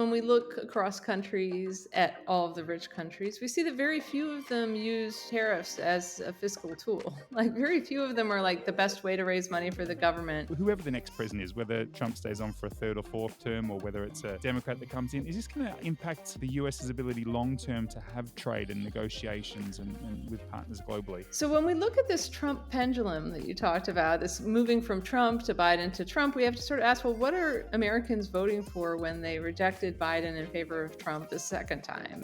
When we look across countries at all of the rich countries, we see that very few of them use tariffs as a fiscal tool. Like, very few of them are like the best way to raise money for the government. Whoever the next president is, whether Trump stays on for a third or fourth term or whether it's a Democrat that comes in, is this going to impact the US's ability long term to have trade and negotiations and with partners globally? So when we look at this Trump pendulum that you talked about, this moving from Trump to Biden to Trump, we have to sort of ask, well, what are Americans voting for when they rejected Biden in favor of Trump the second time?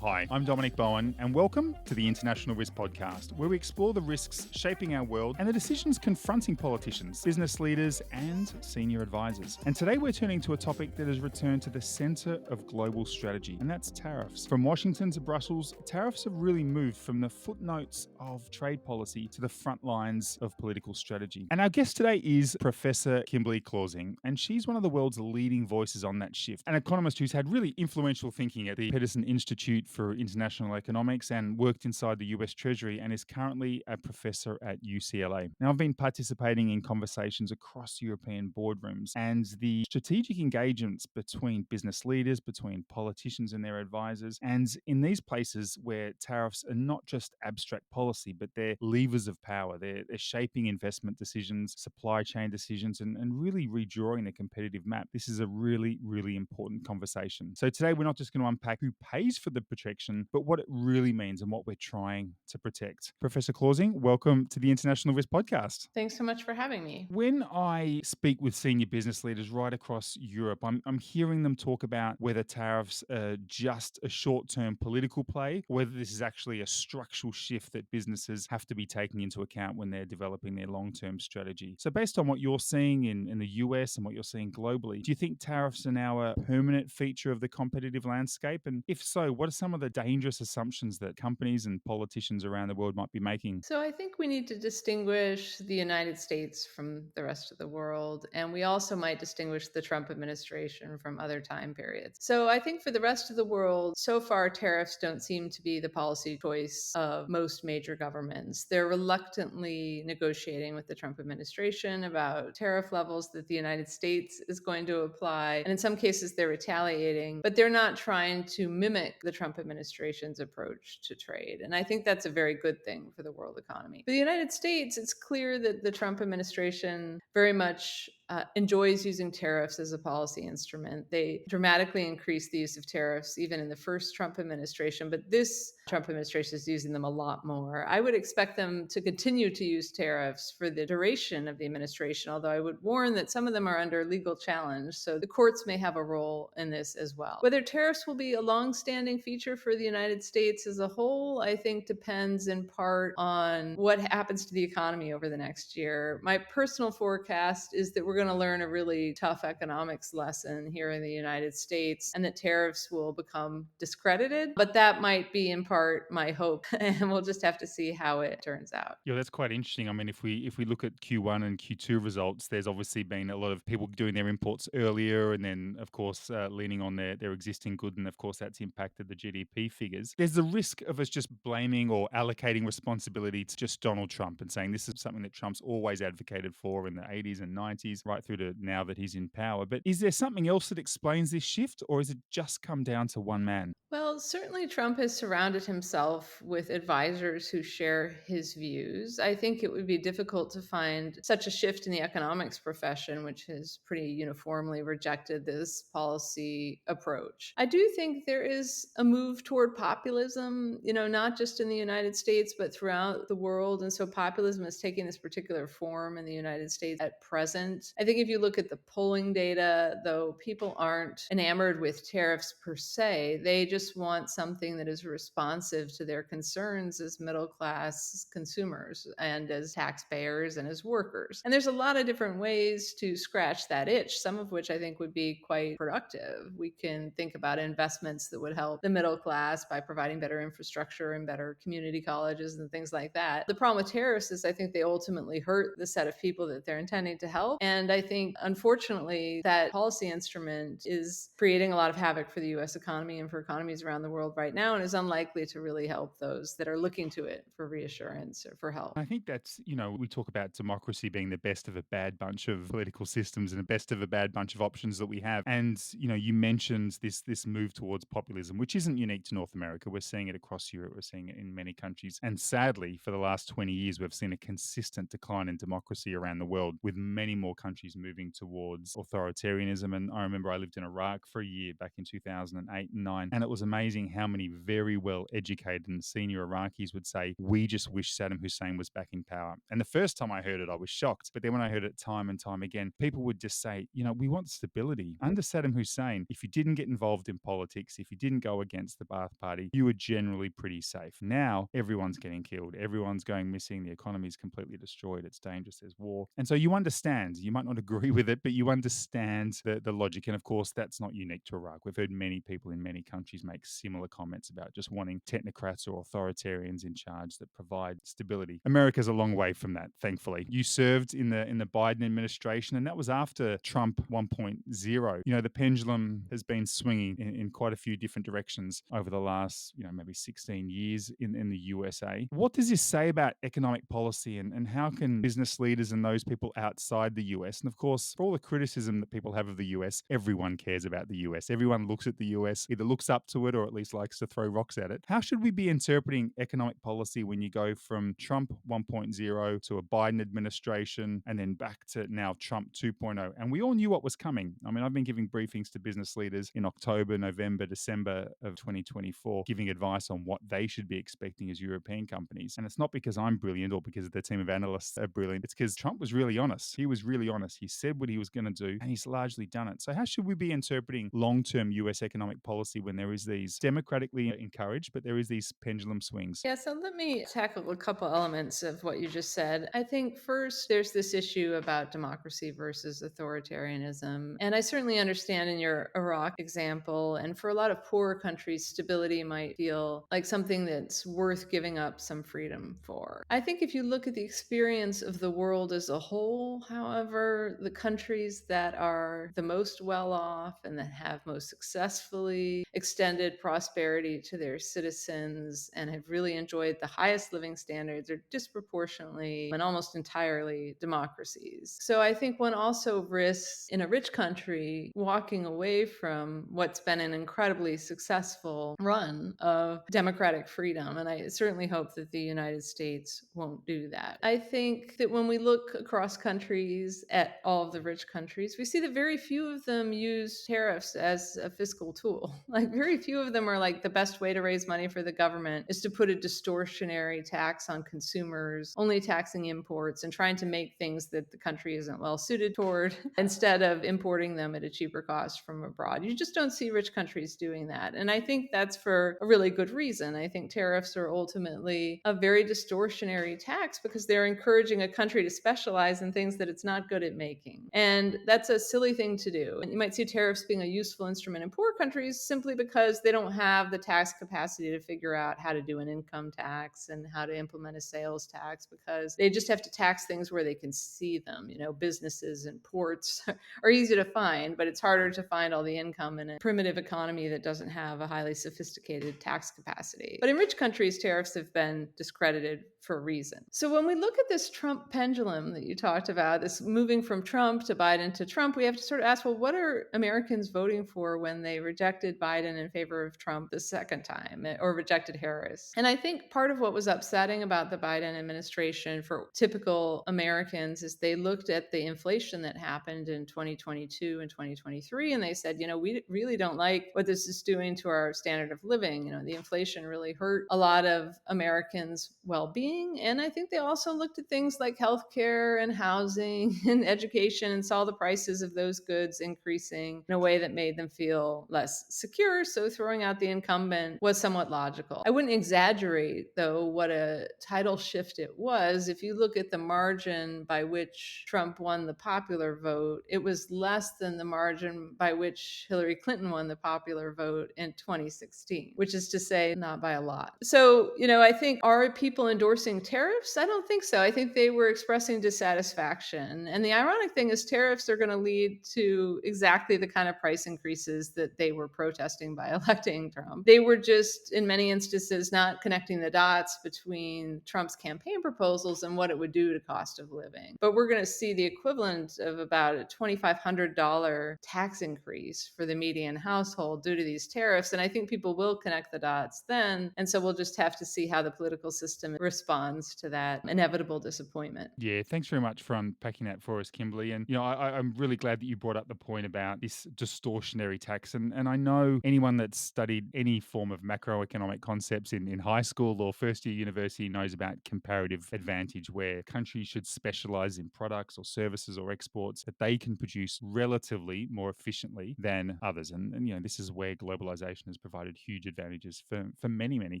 Hi, I'm Dominic Bowen, and welcome to the International Risk Podcast, where we explore the risks shaping our world and the decisions confronting politicians, business leaders, and senior advisors. And today we're turning to a topic that has returned to the center of global strategy, and that's tariffs. From Washington to Brussels, tariffs have really moved from the footnotes of trade policy to the front lines of political strategy. And our guest today is Professor Kimberly Clausing, and she's one of the world's leading voices on that shift, an economist who's had really influential thinking at the Peterson Institute for International Economics and worked inside the US Treasury and is currently a professor at UCLA. Now, I've been participating in conversations across European boardrooms, and the strategic engagements between business leaders, between politicians and their advisors, and in these places where tariffs are not just abstract policy, but they're levers of power. They're shaping investment decisions, supply chain decisions, and really redrawing the competitive map. This is a really, really important conversation. So today, we're not just going to unpack who pays for the protection, but what it really means and what we're trying to protect. Professor Clausing, welcome to the International Risk Podcast. Thanks so much for having me. When I speak with senior business leaders right across Europe, I'm hearing them talk about whether tariffs are just a short-term political play, or whether this is actually a structural shift that businesses have to be taking into account when they're developing their long-term strategy. So based on what you're seeing in the US and what you're seeing globally, do you think tariffs are now a permanent feature of the competitive landscape? And if so, what are some of the dangerous assumptions that companies and politicians around the world might be making? So I think we need to distinguish the United States from the rest of the world, and we also might distinguish the Trump administration from other time periods. So I think for the rest of the world, so far tariffs don't seem to be the policy choice of most major governments. They're reluctantly negotiating with the Trump administration about tariff levels that the United States is going to apply, and in some cases they're retaliating, but they're not trying to mimic the Trump administration's approach to trade. And I think that's a very good thing for the world economy. For the United States, it's clear that the Trump administration very much enjoys using tariffs as a policy instrument. They dramatically increased the use of tariffs even in the first Trump administration, but this Trump administration is using them a lot more. I would expect them to continue to use tariffs for the duration of the administration, although I would warn that some of them are under legal challenge, so the courts may have a role in this as well. Whether tariffs will be a long-standing feature for the United States as a whole, I think depends in part on what happens to the economy over the next year. My personal forecast is that we're going to learn a really tough economics lesson here in the United States and that tariffs will become discredited, but that might be in part my hope, and we'll just have to see how it turns out. Yeah, that's quite interesting. I mean, if we look at Q1 and Q2 results, there's obviously been a lot of people doing their imports earlier, and then of course leaning on their existing good, and of course that's impacted the GDP figures. There's the risk of us just blaming or allocating responsibility to just Donald Trump and saying this is something that Trump's always advocated for in the 80s and 90s, right through to now that he's in power. But is there something else that explains this shift, or is it just come down to one man? Well, certainly Trump has surrounded himself with advisors who share his views. I think it would be difficult to find such a shift in the economics profession, which has pretty uniformly rejected this policy approach. I do think there is a move toward populism, not just in the United States, but throughout the world. And so populism is taking this particular form in the United States at present. I think if you look at the polling data, though, people aren't enamored with tariffs per se. They just want something that is responsive to their concerns as middle class consumers and as taxpayers and as workers. And there's a lot of different ways to scratch that itch, some of which I think would be quite productive. We can think about investments that would help the middle class by providing better infrastructure and better community colleges and things like that. The problem with tariffs is I think they ultimately hurt the set of people that they're intending to help. And And I think, unfortunately, that policy instrument is creating a lot of havoc for the US economy and for economies around the world right now, and is unlikely to really help those that are looking to it for reassurance or for help. I think that's, we talk about democracy being the best of a bad bunch of political systems and the best of a bad bunch of options that we have. And, you mentioned this move towards populism, which isn't unique to North America. We're seeing it across Europe. We're seeing it in many countries. And sadly, for the last 20 years, we've seen a consistent decline in democracy around the world, with many more countries moving towards authoritarianism. And I remember I lived in Iraq for a year back in 2008 and 9, and it was amazing how many very well educated and senior Iraqis would say, we just wish Saddam Hussein was back in power. And the first time I heard it, I was shocked. But then when I heard it time and time again, people would just say, we want stability. Under Saddam Hussein, if you didn't get involved in politics, if you didn't go against the Ba'ath Party, you were generally pretty safe. Now, everyone's getting killed. Everyone's going missing. The economy is completely destroyed. It's dangerous. There's war. And so you understand. You might not agree with it, but you understand the logic. And of course, that's not unique to Iraq. We've heard many people in many countries make similar comments about just wanting technocrats or authoritarians in charge that provide stability. America's a long way from that, thankfully. You served in the Biden administration, and that was after Trump 1.0. The pendulum has been swinging in quite a few different directions over the last, maybe 16 years in the USA. What does this say about economic policy, and how can business leaders and those people outside the US, and of course, for all the criticism that people have of the US, everyone cares about the US. Everyone looks at the US, either looks up to it or at least likes to throw rocks at it. How should we be interpreting economic policy when you go from Trump 1.0 to a Biden administration and then back to now Trump 2.0? And we all knew what was coming. I mean, I've been giving briefings to business leaders in October, November, December of 2024, giving advice on what they should be expecting as European companies. And it's not because I'm brilliant or because the team of analysts are brilliant. It's because Trump was really honest. He was really honest. He said what he was going to do, and he's largely done it. So how should we be interpreting long-term US economic policy when there is these democratically encouraged, but there is these pendulum swings? Yeah, so let me tackle a couple elements of what you just said. I think first, there's this issue about democracy versus authoritarianism. And I certainly understand in your Iraq example, and for a lot of poorer countries, stability might feel like something that's worth giving up some freedom for. I think if you look at the experience of the world as a whole, however, the countries that are the most well off and that have most successfully extended prosperity to their citizens and have really enjoyed the highest living standards are disproportionately and almost entirely democracies. So I think one also risks in a rich country walking away from what's been an incredibly successful run of democratic freedom. And I certainly hope that the United States won't do that. I think that when we look across countries at all of the rich countries, we see that very few of them use tariffs as a fiscal tool. Like very few of them are like the best way to raise money for the government is to put a distortionary tax on consumers, only taxing imports and trying to make things that the country isn't well suited toward instead of importing them at a cheaper cost from abroad. You just don't see rich countries doing that. And I think that's for a really good reason. I think tariffs are ultimately a very distortionary tax because they're encouraging a country to specialize in things that it's not good at making. And that's a silly thing to do. And you might see tariffs being a useful instrument in poor countries simply because they don't have the tax capacity to figure out how to do an income tax and how to implement a sales tax, because they just have to tax things where they can see them. Businesses and ports are easy to find, but it's harder to find all the income in a primitive economy that doesn't have a highly sophisticated tax capacity. But in rich countries, tariffs have been discredited for a reason. So when we look at this Trump pendulum that you talked about, this moving from Trump to Biden to Trump, we have to sort of ask, well, what are Americans voting for when they rejected Biden in favor of Trump the second time or rejected Harris? And I think part of what was upsetting about the Biden administration for typical Americans is they looked at the inflation that happened in 2022 and 2023, and they said, we really don't like what this is doing to our standard of living. The inflation really hurt a lot of Americans' well-being. And I think they also looked at things like healthcare and housing and education and saw the prices of those goods increasing in a way that made them feel less secure. So throwing out the incumbent was somewhat logical. I wouldn't exaggerate, though, what a tidal shift it was. If you look at the margin by which Trump won the popular vote, it was less than the margin by which Hillary Clinton won the popular vote in 2016, which is to say, not by a lot. So, I think, are people endorsing tariffs? I don't think so. I think they were expressing dissatisfaction. And the ironic thing is tariffs are going to lead to exactly the kind of price increases that they were protesting by electing Trump. They were just, in many instances, not connecting the dots between Trump's campaign proposals and what it would do to cost of living. But we're going to see the equivalent of about a $2,500 tax increase for the median household due to these tariffs. And I think people will connect the dots then. And so we'll just have to see how the political system responds to that inevitable disappointment. Yeah, thanks very much for unpacking that for us, Kimberly. And I'm really glad that you brought up the point about this distortionary tax. And I know anyone that's studied any form of macroeconomic concepts in high school or first year university knows about comparative advantage, where countries should specialize in products or services or exports that they can produce relatively more efficiently than others. And this is where globalization has provided huge advantages for many, many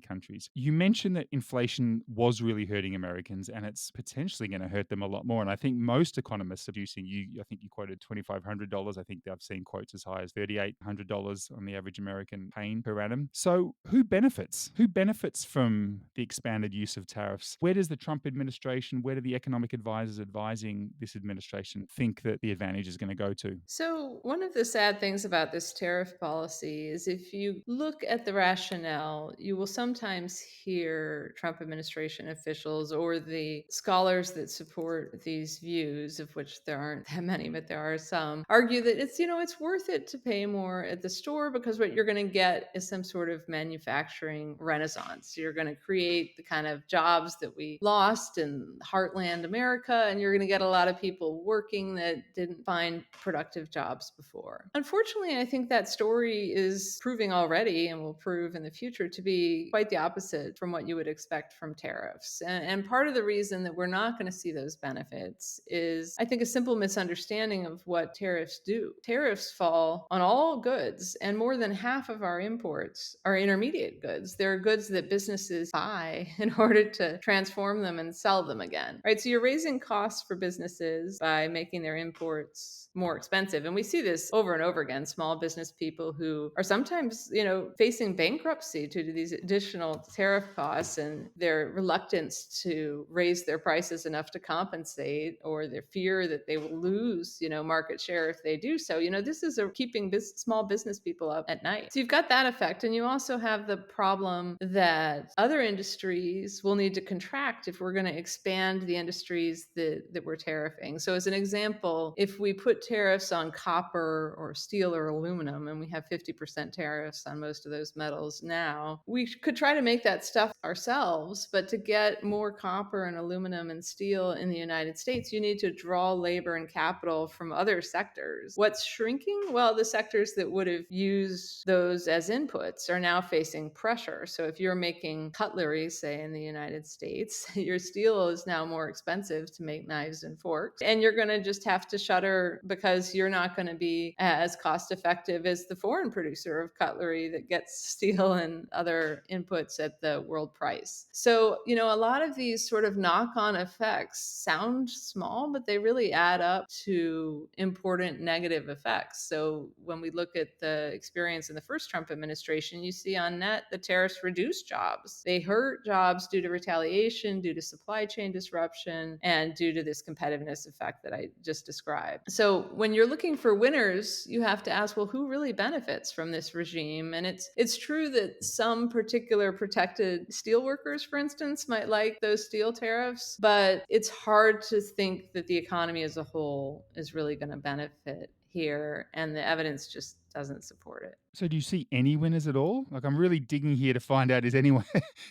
countries. You mentioned that inflation was really hurting Americans, and it's potentially going to hurt them a lot more. And I think most economists are producing, I think you quoted $2,500. I think I've seen quotes as high as $3,800 on the average American paying per annum. So who benefits? Who benefits from the expanded use of tariffs? Where does the Trump administration, where do the economic advisors advising this administration think that the advantage is going to go to? So, one of the sad things about this tariff policy is if you look at the rationale, you will sometimes hear Trump administration officials or the scholars that support these views, of which there aren't that many, but there are some, argue that it's worth it to pay more at the store because what you're going to get is some sort of manufacturing renaissance. You're going to create the kind of jobs that we lost in heartland America, and you're going to get a lot of people working that didn't find productive jobs before. Unfortunately, I think that story is proving already and will prove in the future to be quite the opposite from what you would expect from tariffs. And part of the reason that we're not going to see those benefits is, I think, a simple misunderstanding of what tariffs do. Tariffs fall on all goods, and more than half of our imports are intermediate goods. They're goods that businesses buy in order to transform them and sell them again, right? So you're raising costs for businesses by making their imports more expensive. And we see this over and over again. Small business people who are sometimes, facing bankruptcy due to these additional tariff costs and their reluctance to raise their prices enough to compensate, or their fear that they will lose, market share if they do so. This is keeping small business people up at night. So you've got that effect. And you also have the problem that other industries will need to contract if we're going to expand the industries that we're tariffing. So as an example, if we put tariffs on copper or steel or aluminum, and we have 50% tariffs on most of those metals now, we could try to make that stuff ourselves. But to get more copper and aluminum and steel in the United States, you need to draw labor and capital from other sectors. What's shrinking? Well, the sectors that would have used those as inputs are now facing pressure. So if you're making cutlery, say in the United States, your steel is now more expensive to make knives and forks. And you're going to just have to shutter because you're not going to be as cost effective as the foreign producer of cutlery that gets steel and other inputs at the world price. So, a lot of these sort of knock on effects sound small, but they really add up to important negative effects. So when we look at the experience in the first Trump administration, you see on net the tariffs reduce jobs. They hurt jobs due to retaliation, due to supply chain disruption, and due to this competitiveness effect that I just described. So when you're looking for winners, you have to ask, well, who really benefits from this regime? And it's true that some particular protected steelworkers, for instance, might like those steel tariffs, but it's hard to think that the economy as a whole is really going to benefit here, and the evidence just doesn't support it. So do you see any winners at all? Like, I'm really digging here to find out, is anyone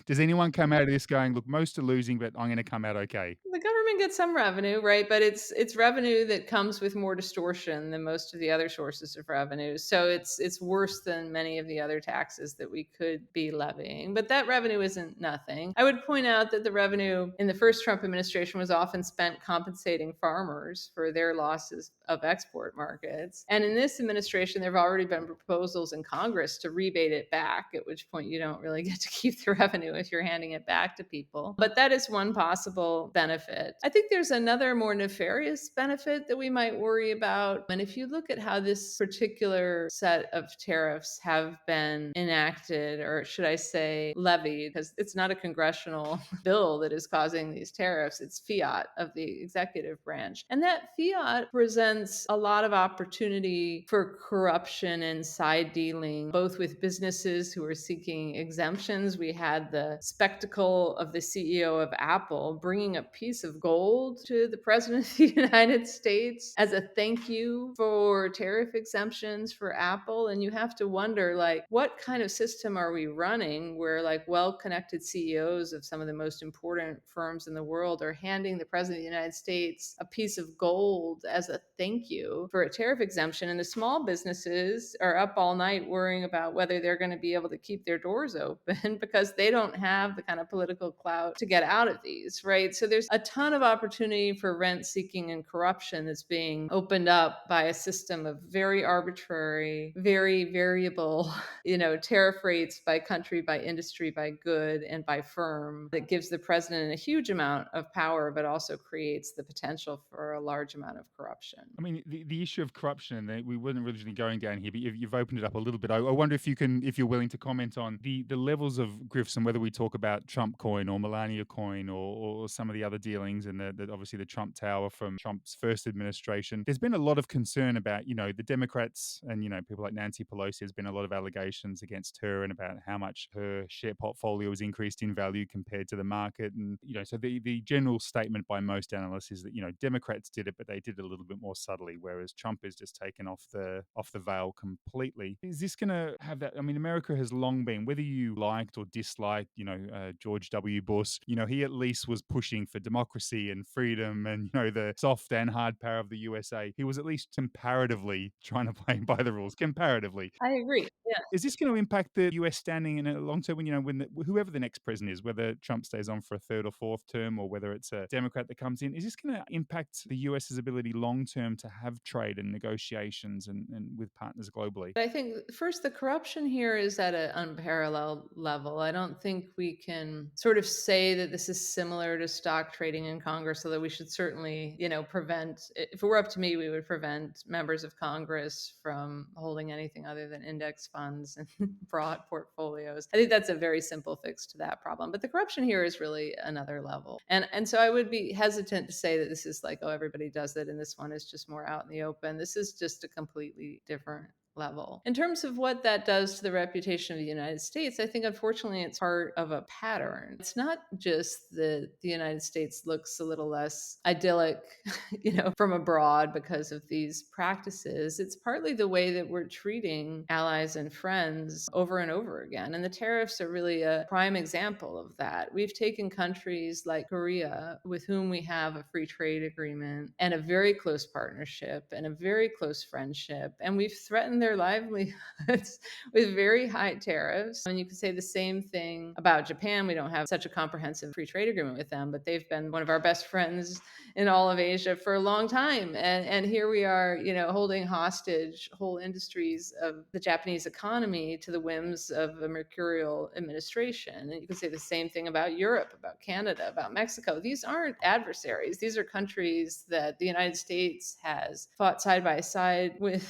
does anyone come out of this going, look, most are losing, but I'm going to come out okay? The government gets some revenue, right? But it's revenue that comes with more distortion than most of the other sources of revenue. So it's worse than many of the other taxes that we could be levying. But that revenue isn't nothing. I would point out that the revenue in the first Trump administration was often spent compensating farmers for their losses of export markets. And in this administration, there have already been proposals in Congress to rebate it back, at which point you don't really get to keep the revenue if you're handing it back to people. But that is one possible benefit. I think there's another more nefarious benefit that we might worry about. And if you look at how this particular set of tariffs have been enacted, or should I say levied, because it's not a congressional bill that is causing these tariffs, it's fiat of the executive branch. And that fiat presents a lot of opportunity for corruption and side dealing, both with businesses who are seeking exemptions. We had the spectacle of the CEO of Apple bringing a piece of gold to the president of the United States as a thank you for tariff exemptions for Apple. And you have to wonder, like, what kind of system are we running where, like, well-connected CEOs of some of the most important firms in the world are handing the president of the United States a piece of gold as a thank you for a tariff exemption, and the small businesses are up all night worrying about whether they're going to be able to keep their doors open because they don't have the kind of political clout to get out of these, right? So there's a ton of opportunity for rent seeking and corruption that's being opened up by a system of very arbitrary, very variable, tariff rates by country, by industry, by good, and by firm, that gives the president a huge amount of power, but also creates the potential for a large amount of corruption. I mean, the issue of corruption, we weren't originally going down here, but you've opened it up a little bit. I wonder if you're willing to comment on the levels of grifts and whether we talk about Trump coin or Melania coin or some of the other dealings, and obviously the Trump Tower from Trump's first administration. There's been a lot of concern about, the Democrats and, people like Nancy Pelosi. There's been a lot of allegations against her and about how much her share portfolio has increased in value compared to the market. And, so the general statement by most analysts is that, Democrats did it, but they did it a little bit more subtly, whereas Trump is just taken off the veil completely. Is this going to have that? I mean, America has long been, whether you liked or disliked, George W. Bush, he at least was pushing for democracy and freedom and, the soft and hard power of the USA. He was at least comparatively trying to play by the rules, comparatively. I agree. Yeah. Is this going to impact the US standing in a long term when, whoever the next president is, whether Trump stays on for a third or fourth term or whether it's a Democrat that comes in? Is this going to impact the US's ability long term to have trade and negotiations and with partners globally? I think first, the corruption here is at an unparalleled level. I don't think we can sort of say that this is similar to stock trading in Congress, although we should certainly, prevent, if it were up to me, we would prevent members of Congress from holding anything other than index funds and broad portfolios. I think that's a very simple fix to that problem. But the corruption here is really another level. And so I would be hesitant to say that this is like, oh, everybody does it, and this one is just more out in the open. This is just a completely different level. In terms of what that does to the reputation of the United States, I think unfortunately it's part of a pattern. It's not just that the United States looks a little less idyllic, from abroad because of these practices. It's partly the way that we're treating allies and friends over and over again. And the tariffs are really a prime example of that. We've taken countries like Korea, with whom we have a free trade agreement and a very close partnership and a very close friendship, and we've threatened their livelihoods with very high tariffs. And you could say the same thing about Japan. We don't have such a comprehensive free trade agreement with them, but they've been one of our best friends in all of Asia for a long time. And here we are, holding hostage whole industries of the Japanese economy to the whims of a mercurial administration. And you could say the same thing about Europe, about Canada, about Mexico. These aren't adversaries. These are countries that the United States has fought side by side with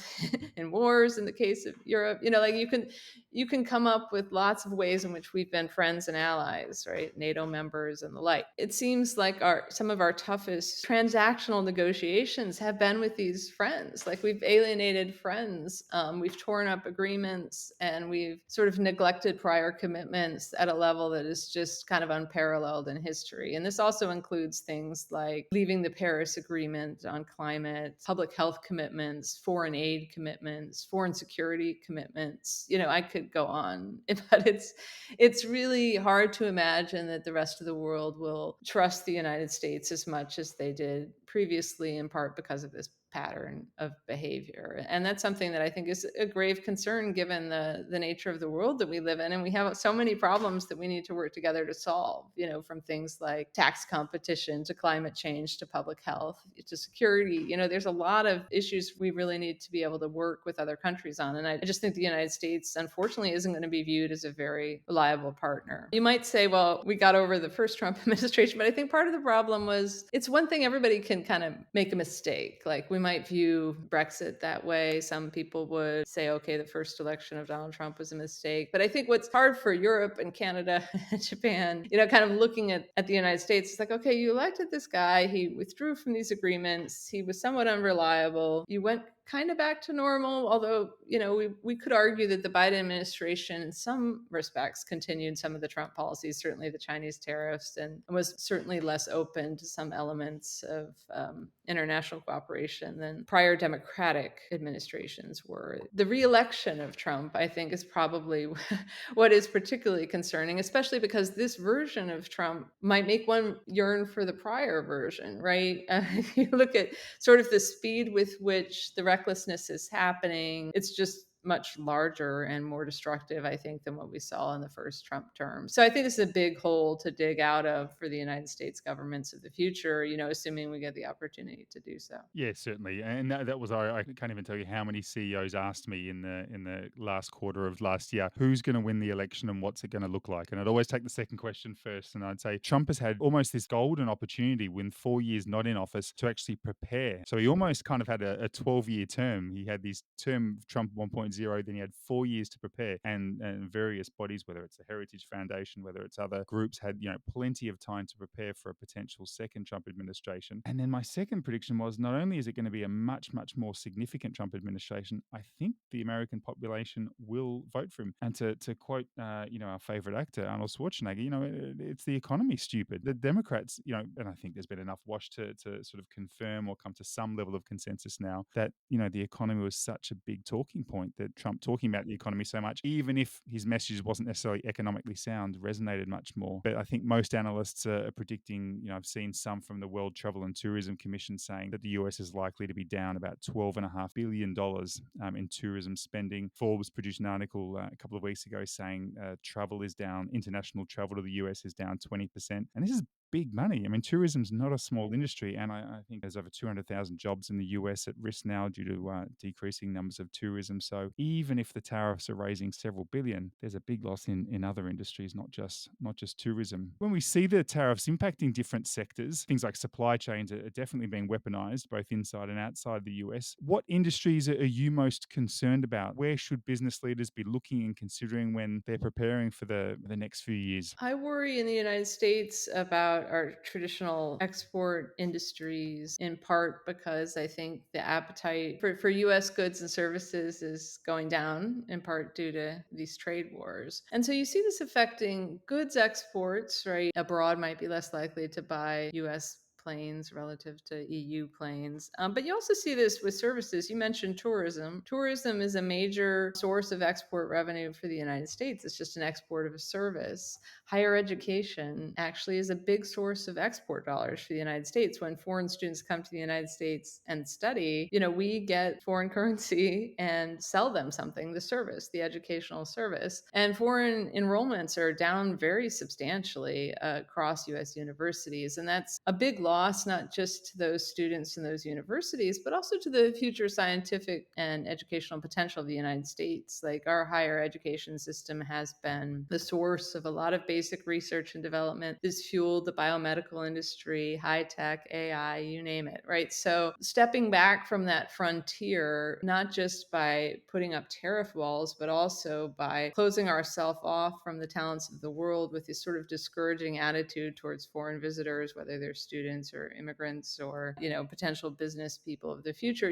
in wars. In the case of Europe, you can come up with lots of ways in which we've been friends and allies, right? NATO members and the like. It seems like some of our toughest transactional negotiations have been with these friends. Like, we've alienated friends, we've torn up agreements, and we've sort of neglected prior commitments at a level that is just kind of unparalleled in history. And this also includes things like leaving the Paris Agreement on climate, public health commitments, foreign aid commitments, foreign security commitments. I could go on, but it's really hard to imagine that the rest of the world will trust the United States as much as they did previously, in part because of this pattern of behavior. And that's something that I think is a grave concern given the nature of the world that we live in. And we have so many problems that we need to work together to solve, from things like tax competition to climate change to public health to security. There's a lot of issues we really need to be able to work with other countries on. And I just think the United States, unfortunately, isn't going to be viewed as a very reliable partner. You might say, well, we got over the first Trump administration, but I think part of the problem was it's one thing everybody can kind of make a mistake. Like we might view Brexit that way. Some people would say, okay, the first election of Donald Trump was a mistake. But I think what's hard for Europe and Canada and Japan, kind of looking at the United States, it's like, okay, you elected this guy. He withdrew from these agreements. He was somewhat unreliable. You went kind of back to normal, although, we could argue that the Biden administration in some respects continued some of the Trump policies, certainly the Chinese tariffs, and was certainly less open to some elements of international cooperation than prior Democratic administrations were. The re-election of Trump, I think, is probably what is particularly concerning, especially because this version of Trump might make one yearn for the prior version, right? If you look at sort of the speed with which the recklessness is happening, it's just much larger and more destructive, I think, than what we saw in the first Trump term. So I think this is a big hole to dig out of for the United States governments of the future, assuming we get the opportunity to do so. Yeah, certainly, and that was I can't even tell you how many CEOs asked me in the last quarter of last year, who's going to win the election and what's it going to look like? And I'd always take the second question first, and I'd say Trump has had almost this golden opportunity with 4 years not in office to actually prepare. So he almost kind of had a 12-year term. He had this term Trump 1.0, then he had 4 years to prepare, and various bodies, whether it's the Heritage Foundation, whether it's other groups, had plenty of time to prepare for a potential second Trump administration. And then my second prediction was not only is it going to be a much, much more significant Trump administration, I think the American population will vote for him. And to quote, our favorite actor, Arnold Schwarzenegger, it's the economy, stupid. The Democrats, and I think there's been enough wash to sort of confirm or come to some level of consensus now that, the economy was such a big talking point that Trump talking about the economy so much, even if his message wasn't necessarily economically sound, resonated much more. But I think most analysts are predicting, I've seen some from the World Travel and Tourism Commission saying that the US is likely to be down about $12.5 billion in tourism spending. Forbes produced an article a couple of weeks ago saying travel is down, international travel to the US is down 20%. And this is big money. I mean, tourism's not a small industry, and I think there's over 200,000 jobs in the US at risk now due to decreasing numbers of tourism. So even if the tariffs are raising several billion, there's a big loss in other industries, not just tourism. When we see the tariffs impacting different sectors, things like supply chains are definitely being weaponized both inside and outside the US. What industries are you most concerned about? Where should business leaders be looking and considering when they're preparing for the next few years? I worry in the United States about our traditional export industries, in part because I think the appetite for US goods and services is going down, in part due to these trade wars. And so you see this affecting goods exports, right? Abroad might be less likely to buy US planes relative to EU planes. But you also see this with services. You mentioned tourism. Tourism is a major source of export revenue for the United States. It's just an export of a service. Higher education actually is a big source of export dollars for the United States. When foreign students come to the United States and study, we get foreign currency and sell them something, the service, the educational service. And foreign enrollments are down very substantially across US universities. And that's a big loss, not just to those students in those universities, but also to the future scientific and educational potential of the United States. Like our higher education system has been the source of a lot of basic research and development. This fueled the biomedical industry, high tech, AI, you name it, right? So stepping back from that frontier, not just by putting up tariff walls, but also by closing ourselves off from the talents of the world with this sort of discouraging attitude towards foreign visitors, whether they're students or immigrants or, potential business people of the future,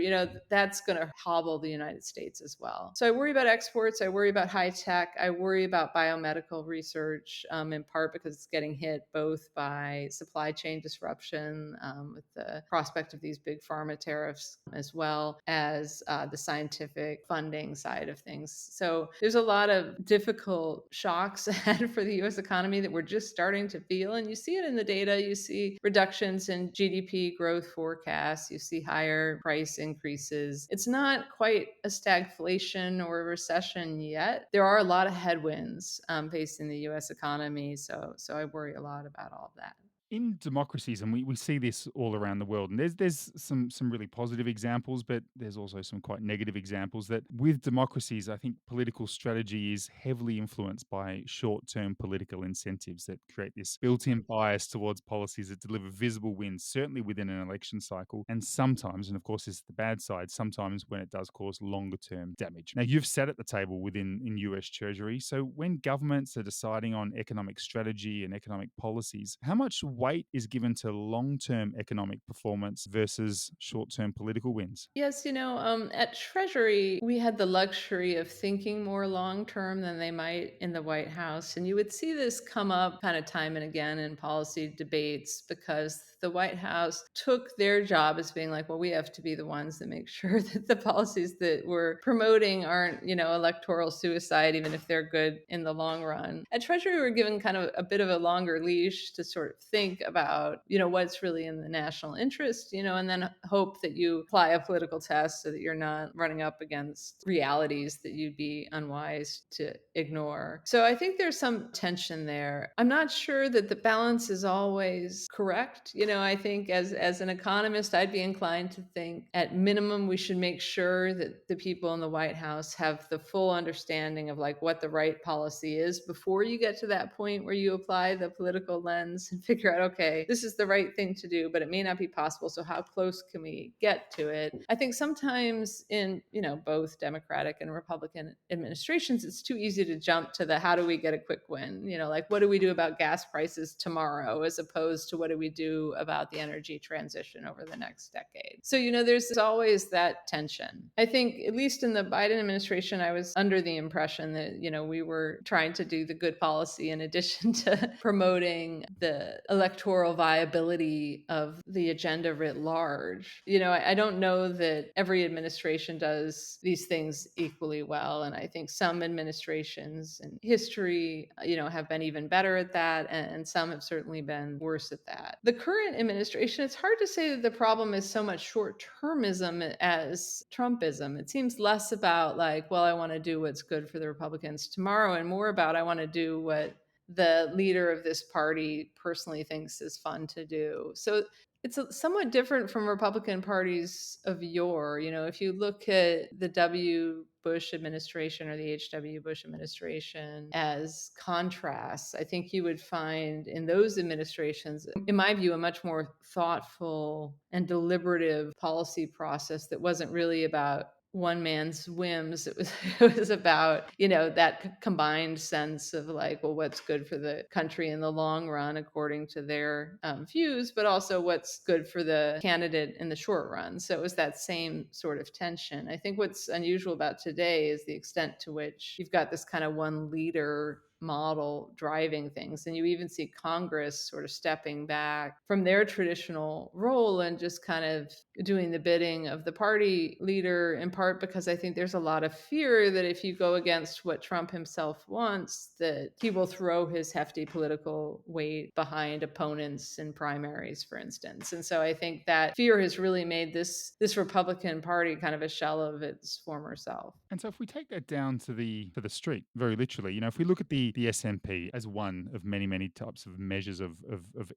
that's going to hobble the United States as well. So I worry about exports. I worry about high tech. I worry about biomedical research, in part because it's getting hit both by supply chain disruption with the prospect of these big pharma tariffs, as well as the scientific funding side of things. So there's a lot of difficult shocks ahead for the US economy that we're just starting to feel. And you see it in the data. You see reductions headwinds in GDP growth forecasts. You see higher price increases. It's not quite a stagflation or a recession yet. There are a lot of headwinds facing the U.S. economy, so I worry a lot about all of that. In democracies, and we see this all around the world, and there's some really positive examples, but there's also some quite negative examples that with democracies, I think political strategy is heavily influenced by short-term political incentives that create this built-in bias towards policies that deliver visible wins, certainly within an election cycle, and sometimes, and of course this is the bad side, sometimes when it does cause longer-term damage. Now, you've sat at the table in US Treasury, so when governments are deciding on economic strategy and economic policies, how much weight is given to long-term economic performance versus short-term political wins? Yes, at Treasury, we had the luxury of thinking more long term than they might in the White House. And you would see this come up kind of time and again in policy debates because the White House took their job as being like, well, we have to be the ones that make sure that the policies that we're promoting aren't, electoral suicide, even if they're good in the long run. At Treasury, we were given kind of a bit of a longer leash to sort of think about, what's really in the national interest, and then hope that you apply a political test so that you're not running up against realities that you'd be unwise to ignore. So I think there's some tension there. I'm not sure that the balance is always correct. I think as an economist, I'd be inclined to think at minimum we should make sure that the people in the White House have the full understanding of like what the right policy is before you get to that point where you apply the political lens and figure out, okay, this is the right thing to do, but it may not be possible. So how close can we get to it? I think sometimes in, both Democratic and Republican administrations, it's too easy to jump to the how do we get a quick win? Like what do we do about gas prices tomorrow as opposed to what do we do about the energy transition over the next decade? So, there's always that tension. I think at least in the Biden administration, I was under the impression that, we were trying to do the good policy in addition to promoting the electoral viability of the agenda writ large. I don't know that every administration does these things equally well. And I think some administrations in history, have been even better at that. And some have certainly been worse at that. The current administration, it's hard to say that the problem is so much short termism as Trumpism. It seems less about like, well, I want to do what's good for the Republicans tomorrow and more about I want to do what the leader of this party personally thinks is fun to do. So it's somewhat different from Republican parties of yore. If you look at the W. Bush administration or the H.W. Bush administration as contrasts, I think you would find in those administrations, in my view, a much more thoughtful and deliberative policy process that wasn't really about one man's whims. It was it was about that combined sense of like, well, what's good for the country in the long run according to their views, but also what's good for the candidate in the short run. So it was that same sort of tension. I think what's unusual about today is the extent to which you've got this kind of one leader model driving things. And you even see Congress sort of stepping back from their traditional role and just kind of doing the bidding of the party leader, in part because I think there's a lot of fear that if you go against what Trump himself wants, that he will throw his hefty political weight behind opponents in primaries, for instance. And so I think that fear has really made this Republican Party kind of a shell of its former self. And so if we take that down to the street, very literally, if we look at the S&P as one of many types of measures of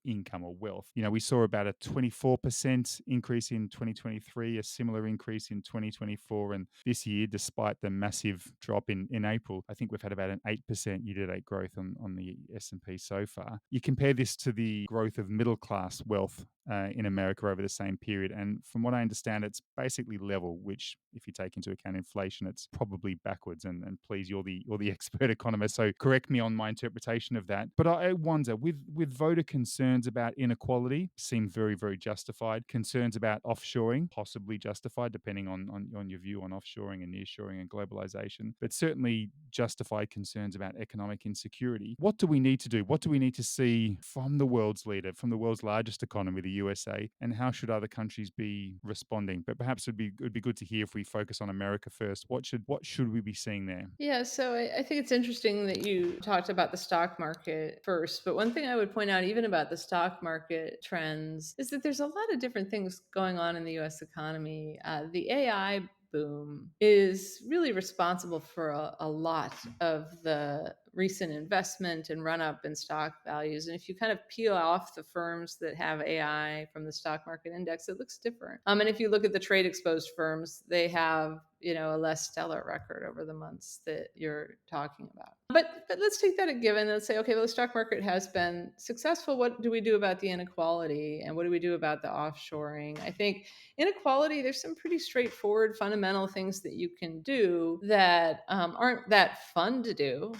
income or wealth, we saw about a 24% increase in 2023, a similar increase in 2024, and this year, despite the massive drop in April, I think we've had about an 8% year-to-date growth on the S&P so far. You compare this to the growth of middle class wealth in America over the same period, and from what I understand, it's basically level, which if you take into account inflation, it's probably backwards. And please, you're the expert economist, so correct me on my interpretation of that. But I wonder, with voter concerns about inequality, seem very justified. Concerns about offshoring, possibly justified, depending on your view on offshoring and nearshoring and globalization. But certainly justified concerns about economic insecurity. What do we need to do? What do we need to see from the world's leader, from the world's largest economy, the USA, and how should other countries be responding? But perhaps it'd be good to hear if we focus on America first. What should we be seeing there? Yeah, so I think it's interesting that you you talked about the stock market first, but one thing I would point out, even about the stock market trends, is that there's a lot of different things going on in the US economy. The AI boom is really responsible for a lot of the recent investment and run up in stock values. And if you kind of peel off the firms that have AI from the stock market index, it looks different. And if you look at the trade exposed firms, they have a less stellar record over the months that you're talking about. But let's take that a given. Let's say, okay, well, the stock market has been successful. What do we do about the inequality? And what do we do about the offshoring? I think inequality, there's some pretty straightforward fundamental things that you can do that aren't that fun to do,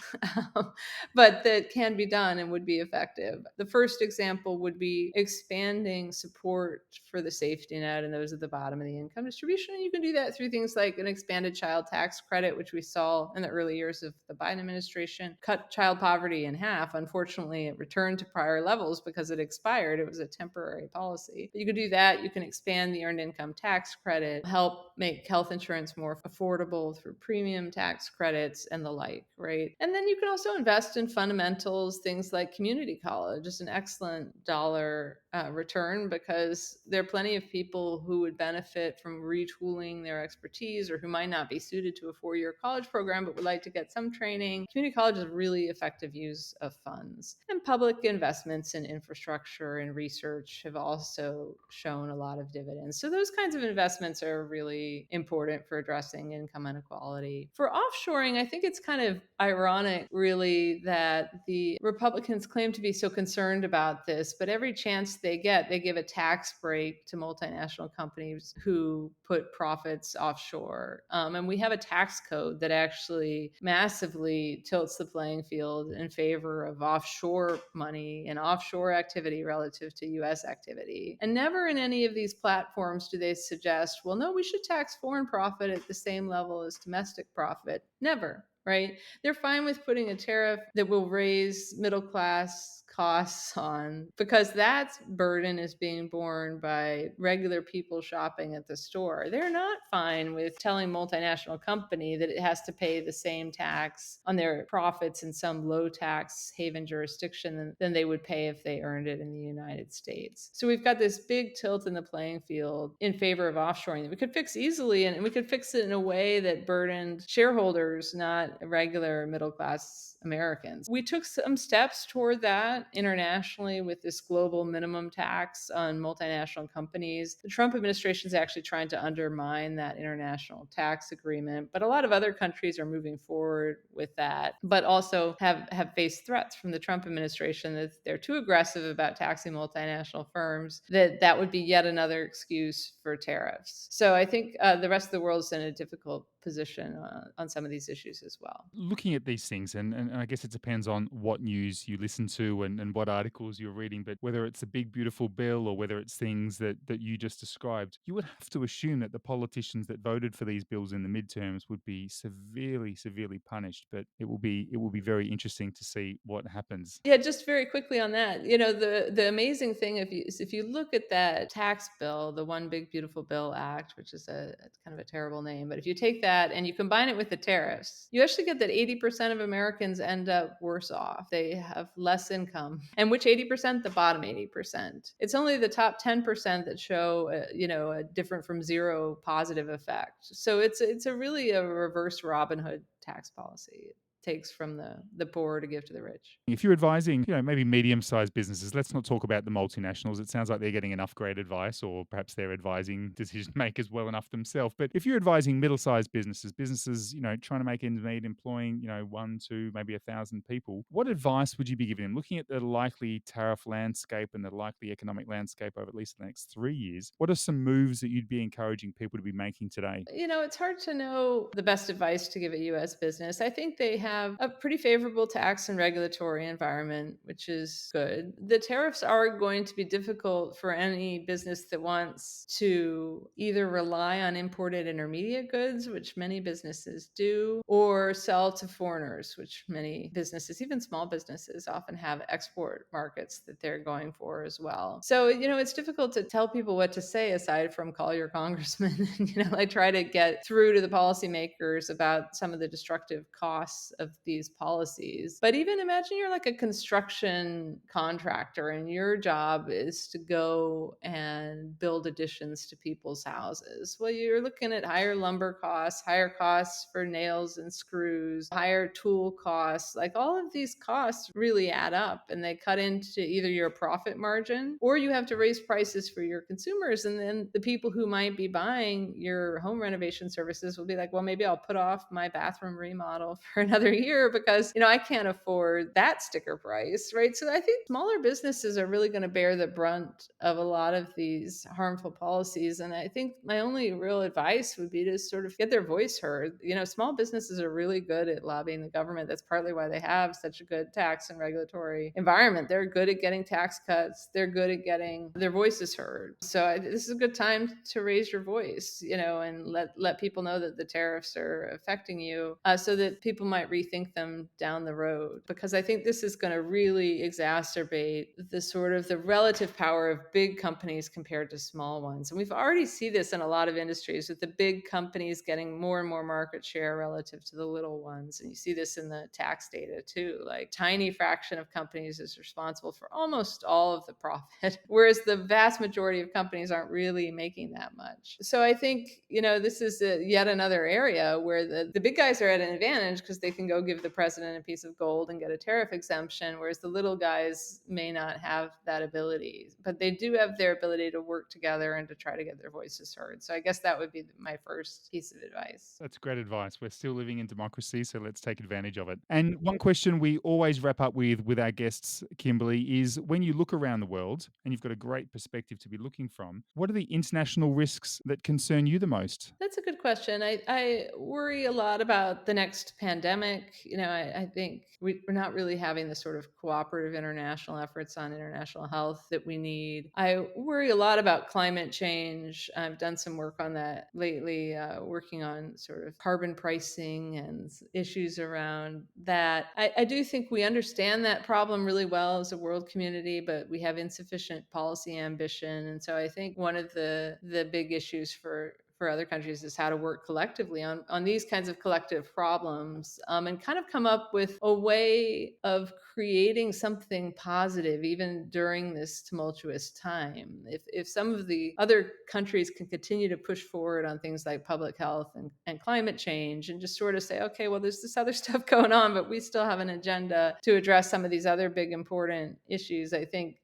but that can be done and would be effective. The first example would be expanding support for the safety net and those at the bottom of the income distribution. And you can do that through things like an expanded child tax credit, which we saw in the early years of the Biden administration, cut child poverty in half. Unfortunately, it returned to prior levels because it expired. It was a temporary policy. But you can do that. You can expand the earned income tax credit, help make health insurance more affordable through premium tax credits and the like, right? And then you can also invest in fundamentals, things like community college is an excellent dollar return, because there are plenty of people who would benefit from retooling their expertise, or who might not be suited to a 4-year college program but would like to get some training. Community college is a really effective use of funds. And public investments in infrastructure and research have also shown a lot of dividends. So those kinds of investments are really important for addressing income inequality. For offshoring, I think it's kind of ironic, really, that the Republicans claim to be so concerned about this, but every chance they get, they give a tax break to multinational companies who put profits offshore. And we have a tax code that actually massively tilts the playing field in favor of offshore money and offshore activity relative to US activity. And never in any of these platforms do they suggest, well, no, we should tax foreign profit at the same level as domestic profit. Never. Right? They're fine with putting a tariff that will raise middle class costs on, because that burden is being borne by regular people shopping at the store. They're not fine with telling multinational company that it has to pay the same tax on their profits in some low tax haven jurisdiction than they would pay if they earned it in the United States. So we've got this big tilt in the playing field in favor of offshoring that we could fix easily, and we could fix it in a way that burdened shareholders, not regular middle class Americans. We took some steps toward that internationally with this global minimum tax on multinational companies. The Trump administration is actually trying to undermine that international tax agreement, but a lot of other countries are moving forward with that, but also have faced threats from the Trump administration that they're too aggressive about taxing multinational firms, that would be yet another excuse for tariffs. So I think the rest of the world is in a difficult position on some of these issues as well. Looking at these things, and I guess it depends on what news you listen to and what articles you're reading, but whether it's a big, beautiful bill or whether it's things that you just described, you would have to assume that the politicians that voted for these bills in the midterms would be severely, severely punished. But it will be very interesting to see what happens. Yeah, just very quickly on that. The amazing thing, if you look at that tax bill, the One Big Beautiful Bill Act, which is a kind of a terrible name, but if you take that and you combine it with the tariffs, you actually get that 80% of Americans end up worse off. They have less income. And which 80%? The bottom 80%. It's only the top 10% that show a different from zero positive effect. So it's really a reverse Robin Hood tax policy. Takes from the poor to give to the rich. If you're advising, maybe medium-sized businesses, let's not talk about the multinationals. It sounds like they're getting enough great advice, or perhaps they're advising decision makers well enough themselves. But if you're advising middle-sized businesses, trying to make ends meet, employing, 1, 2, maybe 1,000 people, what advice would you be giving them? Looking at the likely tariff landscape and the likely economic landscape over at least the next 3 years, what are some moves that you'd be encouraging people to be making today? It's hard to know the best advice to give a US business. I think they have a pretty favorable tax and regulatory environment, which is good. The tariffs are going to be difficult for any business that wants to either rely on imported intermediate goods, which many businesses do, or sell to foreigners, which many businesses, even small businesses, often have export markets that they're going for as well. So, it's difficult to tell people what to say aside from call your congressman and, like try to get through to the policymakers about some of the destructive costs of these policies. But even imagine you're like a construction contractor and your job is to go and build additions to people's houses. Well, you're looking at higher lumber costs, higher costs for nails and screws, higher tool costs. Like all of these costs really add up and they cut into either your profit margin or you have to raise prices for your consumers. And then the people who might be buying your home renovation services will be like, well, maybe I'll put off my bathroom remodel for another year because, I can't afford that sticker price, right? So I think smaller businesses are really going to bear the brunt of a lot of these harmful policies. And I think my only real advice would be to sort of get their voice heard. Small businesses are really good at lobbying the government. That's partly why they have such a good tax and regulatory environment. They're good at getting tax cuts. They're good at getting their voices heard. So this is a good time to raise your voice, and let people know that the tariffs are affecting you, so that people might rethink them down the road. Because I think this is going to really exacerbate the relative power of big companies compared to small ones. And we've already seen this in a lot of industries with the big companies getting more and more market share relative to the little ones. And you see this in the tax data too. Like tiny fraction of companies is responsible for almost all of the profit, whereas the vast majority of companies aren't really making that much. So I think, this is yet another area where the big guys are at an advantage because they can go give the president a piece of gold and get a tariff exemption, whereas the little guys may not have that ability. But they do have their ability to work together and to try to get their voices heard. So I guess that would be my first piece of advice. That's great advice. We're still living in democracy, so let's take advantage of it. And one question we always wrap up with our guests, Kimberly, is when you look around the world, and you've got a great perspective to be looking from, what are the international risks that concern you the most? That's a good question. I worry a lot about the next pandemic. I think we're not really having the sort of cooperative international efforts on international health that we need. I worry a lot about climate change. I've done some work on that lately, working on sort of carbon pricing and issues around that. I do think we understand that problem really well as a world community, but we have insufficient policy ambition. And so I think one of the big issues for other countries is how to work collectively on these kinds of collective problems, and kind of come up with a way of creating something positive even during this tumultuous time. If some of the other countries can continue to push forward on things like public health and climate change and just sort of say, okay, well, there's this other stuff going on, but we still have an agenda to address some of these other big important issues, I think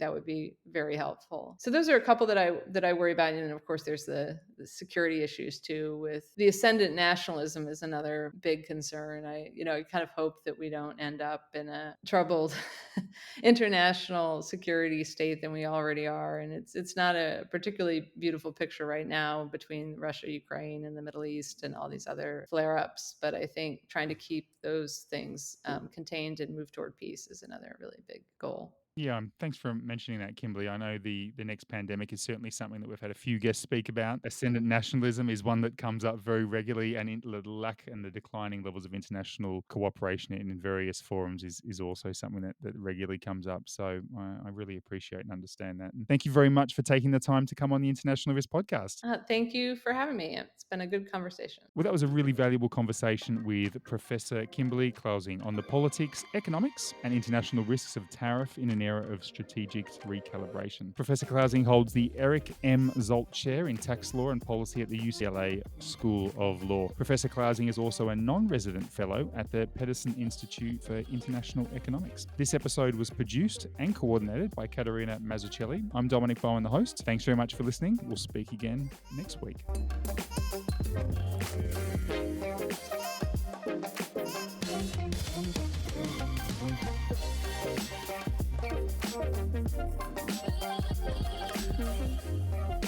that would be very helpful. So those are a couple that I worry about. And of course, there's the security issues too. With the ascendant nationalism is another big concern. I kind of hope that we don't end up in a troubled international security state than we already are. And it's not a particularly beautiful picture right now between Russia, Ukraine, and the Middle East and all these other flare-ups. But I think trying to keep those things contained and move toward peace is another really big goal. Yeah, thanks for mentioning that, Kimberly. I know the next pandemic is certainly something that we've had a few guests speak about. Ascendant nationalism is one that comes up very regularly, and the lack and the declining levels of international cooperation in various forums is also something that regularly comes up. So I really appreciate and understand that. And thank you very much for taking the time to come on the International Risk Podcast. Thank you for having me. It's been a good conversation. Well, that was a really valuable conversation with Professor Kimberly Clausing on the politics, economics, and international risks of tariff in an era of strategic recalibration. Professor Clausing holds the Eric M. Zolt Chair in Tax Law and Policy at the UCLA School of Law. Professor Clausing is also a non-resident fellow at the Peterson Institute for International Economics. This episode was produced and coordinated by Caterina Mazzucchelli. I'm Dominic Bowen, the host. Thanks very much for listening. We'll speak again next week. Thank you.